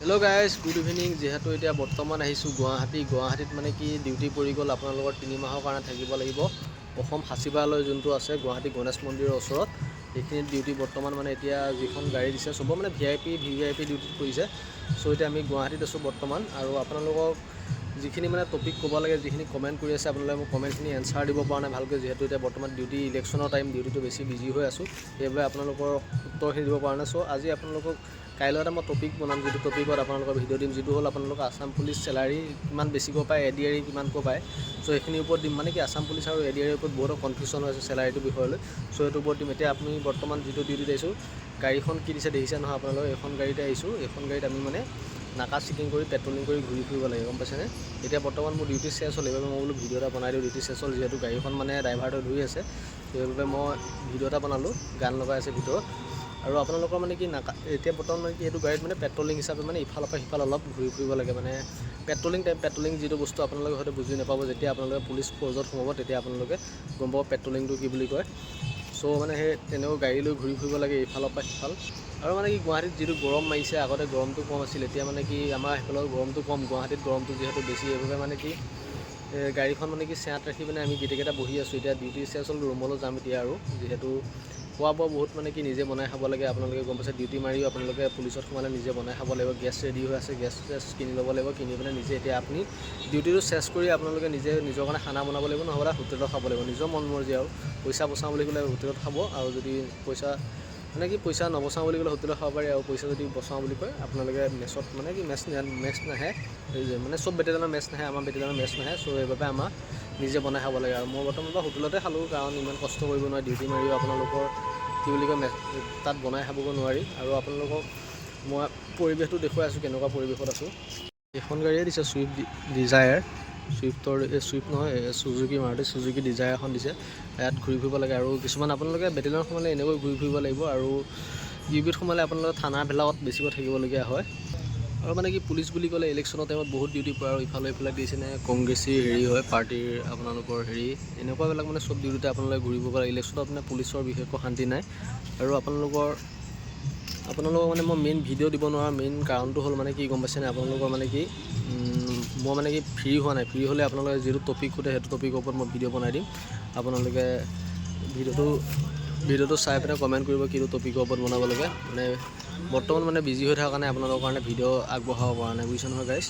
hello guys good evening जेहेतु এতিয়া বৰ্তমান আহিছো গুৱাহাটীত মানে কি ডিউটি পৰি গ'ল আপোনালোকৰ 3 মাহৰ কাৰণে থাকিব লাগিব অসম হাসিবালয় যোনটো আছে গুৱাহাটী গণেশ মন্দিৰৰ ওচৰত এইখিনি ডিউটি বৰ্তমান মানে এতিয়া যিখন গাড়ী দিছে সব মানে ভিআইপি ডিউটি কৰিছে সো এতিয়া আমি গুৱাহাটীত আছো বৰ্তমান আৰু আপোনালোকক যিখিনি মানে টপিক ক'ব লাগে যিখিনি কমেন্ট কৰি আছে আপোনালোকে মোক কমেন্টখিনি এনসাৰ দিব পৰা নাই ভালকৈ যেহেতু এতিয়া বৰ্তমান ডিউটি ইলেকশনৰ টাইম ডিউটিটো বেছি বিজি হৈ আছো এইবাৰ আপোনালোকৰ উত্তৰখিনি দিব পৰা নাই সো আজি আপোনালোকক কাইলৈ এটা মই টপিক বনাম যেটো টপিকত আপোনালোকৰ ভিডিও দিম যেটো হল আপোনালোকৰ আসাম পুলিচ স্যালাৰি কিমান বেছিকৈ পায় এডিআৰই কিমানকৈ পায় সো এইখিনিৰ ওপৰত দিম মানে কি আসাম পুলিচ আৰু এডিআৰইৰ ওপৰত বহুত কনফিউজন হৈছে স্যালাৰিটো বিষয়লৈ সো এইটোৰ ওপৰত দিম এতিয়া আপুনি বৰ্তমান যেটো ডিউটিত আহিছো গাড়ীখন কি দিছে দেখিছে নহয় আপোনালোকে এখন গাড়ীতে আহিছো এখন গাড়ীত আমি মানে নাকা চেকিং কৰি পেট্ৰলিং কৰি ঘূৰি ফুৰিব লাগে গম পাইছেনে এতিয়া বৰ্তমান মোৰ ডিউটি শেষ হ'ল এইবাবে মই বোলো ভিডিও এটা বনাই দিওঁ ডিউটি শেষ হ'ল যেহেতু গাড়ীখন মানে ড্ৰাইভাৰটো ধুই আছে সেইবাবে মই ভিডিও এটা বনালোঁ গান লগাই আছে ভিতৰত আৰু আপোনালোকৰ মানে কি নাকা এতিয়া বৰ্তমান মানে কি এইটো গাড়ীত মানে পেট্ৰলিং হিচাপে মানে ইফালৰ পৰা সিফাল অলপ ঘূৰি ফুৰিব লাগে মানে পেট্ৰলিং যেটো বস্তু আপোনালোকে হয়তো বুজি নাপাব যেতিয়া আপোনালোকে পুলিচ ফ'ৰ্জত সোমাব তেতিয়া আপোনালোকে গম পাব পেট্ৰলিংটো কি বুলি কয় সো মানে সেই তেনেকৈ গাড়ী লৈ ঘূৰি ফুৰিব লাগে ইফালৰ পৰা সিফাল আৰু মানে কি গুৱাহাটীত যেটো গৰম মাৰিছে আগতে গৰমটো কম আছিল এতিয়া মানে কি আমাৰ হেফালৰ গৰমটো কম গুৱাহাটীত গৰমটো যেহেতু বেছি এইভাবে মানে কি গাড়ীখন মানে কি চেয়াত ৰাখি মানে আমি গিটেকেটা বহি আছো এতিয়া ডিউটি শেষ হ'ল ৰুমলৈ যাম এতিয়া আৰু যেহেতু খোৱা বোৱা বহুত মানে কি নিজে বনাই খাব লাগে আপোনালোকে গম পাইছে ডিউটি মাৰিও আপোনালোকে পুলিচত সোমালে নিজে বনাই খাব লাগিব গেছ ৰেডি হৈ আছে গেছ কিনি ল'ব লাগিব কিনি পেলাই নিজে এতিয়া আপুনি ডিউটিটো শেষ কৰি আপোনালোকে নিজে নিজৰ কাৰণে খানা বনাব লাগিব নহ'লে হোটেলত খাব লাগিব নিজৰ মন মৰ্জি আৰু পইচা বচাওঁ বুলি ক'লে হোটেলত খাব আৰু যদি পইচা মানে কি পইচা নবচাওঁ বুলি ক'লে হোটেলত খাব পাৰি আৰু পইচা যদি বচাওঁ বুলি কয় আপোনালোকে মেছত মানে কি মেছ নাহে মানে সব বেটেলিয়নৰ মেছ নাহে আমাৰ বেটেলিয়নৰ মেছ নাহে সো এইভাবে আমাৰ নিজে বনাই খাব লাগে আৰু মই বৰ্তমান হোটেলতে খালোঁ কাৰণ ইমান কষ্ট কৰিব নোৱাৰি ডিউটি মাৰিও আপোনালোকৰ কি বুলি কয় তাত বনাই খাবগৈ নোৱাৰি আৰু আপোনালোকক মই পৰিৱেশটো দেখুৱাই আছোঁ কেনেকুৱা পৰিৱেশত আছোঁ এখন গাড়ীয়ে দিছে সুইফ্ট ডিজায়াৰ সুইফ্ট নহয় সুজুকি ডিজায়াৰ এখন দিছে ইয়াত ঘূৰি ফুৰিব লাগে আৰু কিছুমান আপোনালোকে বেটেলিয়ন সোমালে এনেকৈ ঘূৰি ফুৰিব লাগিব আৰু ইউবিত সোমালে আপোনালোকে থানাবিলাকত বেছিকৈ থাকিবলগীয়া হয় আৰু মানে কি পুলিচ বুলি ক'লে ইলেকশ্যনৰ টাইমত বহুত ডিউটি পৰে আৰু ইফালে দিছেনে কংগ্ৰেছী হেৰি হয় পাৰ্টিৰ আপোনালোকৰ হেৰি এনেকুৱাবিলাক মানে সব ডিউটিতে আপোনালোকে ঘূৰিব পাৰে ইলেকশ্যনত মানে পুলিচৰ বিশেষকৈ শান্তি নাই আৰু আপোনালোকৰ মানে মই মেইন ভিডিও দিব নোৱাৰা মেইন কাৰণটো হ'ল মানে কি গম পাইছেনে আপোনালোকৰ মানে কি মই মানে কি ফ্ৰী হোৱা নাই ফ্ৰী হ'লে আপোনালোকে যেটো টপিক সোধে সেইটো টপিকৰ ওপৰত মই ভিডিও বনাই দিম আপোনালোকে ভিডিওটো চাই পেলাই কমেন্ট কৰিব কিটো টপিকৰ ওপৰত বনাব লাগে মানে বৰ্তমান মানে বিজি হৈ থকা কাৰণে আপোনালোকৰ কাৰণে ভিডিও আগবঢ়াব পৰা নাই বুজিছে নহয় গাইছ